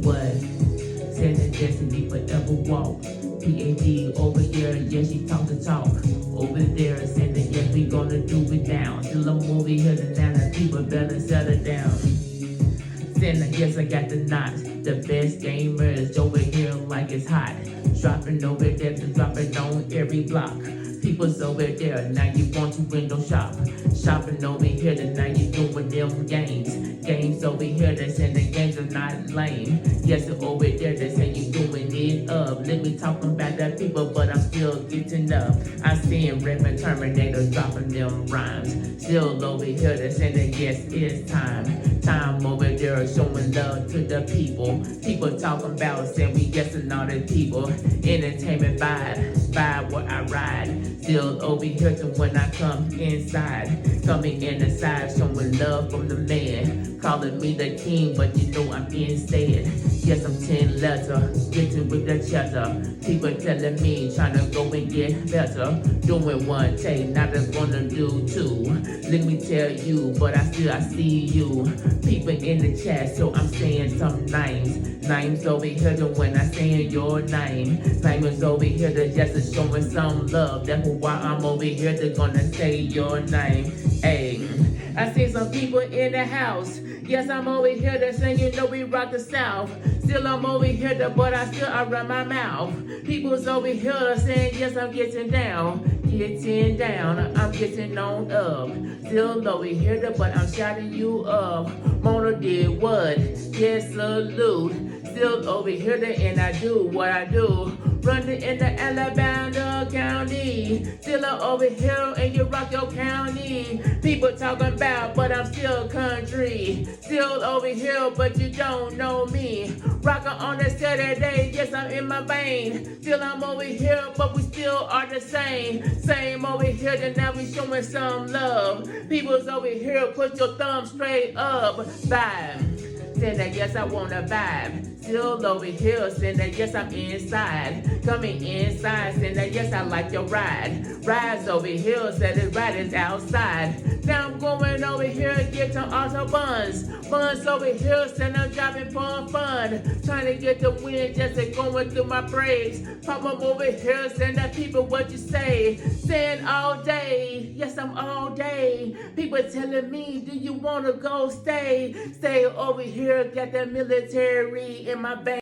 what? Said that destiny forever walk. PAV over here, yeah, she talk the talk. Over there, saying that yes, we gonna do it now. Till I'm over here tonight, and people better settle down. Saying that yes, I got the knots. The best gamers over here like it's hot. Dropping over there to dropping on every block. People's over there, now you want to window shop. Shopping over here, then now you doing them games. Games over here, they saying the games are not lame. Yes, over there, they say you doing it up. Let me talk about that people, but I'm still getting up. I seen Redman Terminator dropping them rhymes. Still over here, they saying that yes, it's time. Time over there, showing love to the people. People talking about saying we guessing all the people. Entertainment vibe where I ride. Still over here to when I come inside. Coming in the side, showing love from the man. Calling me the king, but you know I'm instead. Yes, I'm 10 letter, getting with the cheddar. People telling me, trying to go and get better. Doing one take, now they're gonna do two. Let me tell you, but I see you. People in the chat, so I'm saying some names. Names over here to when I saying your name. Name is over here to just showing some love. That's why I'm over here to gonna say your name. Hey, I see some people in the house. Yes, I'm over here to saying, you know we rock the South. Still I'm over here to, but I run my mouth. People's over here saying, yes, I'm getting down. Getting down, I'm getting on up. Still over here to, but I'm shouting you up. Mona did what? Yes, salute. Still over here to, and I do what I do. Running in the Alabama County. Still over here and you rock your county. People talking about, but I'm still country. Still over here, but you don't know me. Rockin' on a Saturday, yes, I'm in my vein. Still I'm over here, but we still are the same. Same over here, then now we showing some love. People's over here, put your thumb straight up. Vibe. Saying that yes, I wanna vibe. Still over here, saying that yes, I'm inside. Coming inside, saying that yes, I like your ride. Rides over here, said the ride is outside. Now I'm going over here and get some auto buns. Buns over here, saying I'm driving for fun. Trying to get the wind, just going through my brakes. Pop up over here, saying that people what you say. Saying all day, yes, I'm all day. People telling me, do you wanna go stay? Stay over here, got that military in my veins.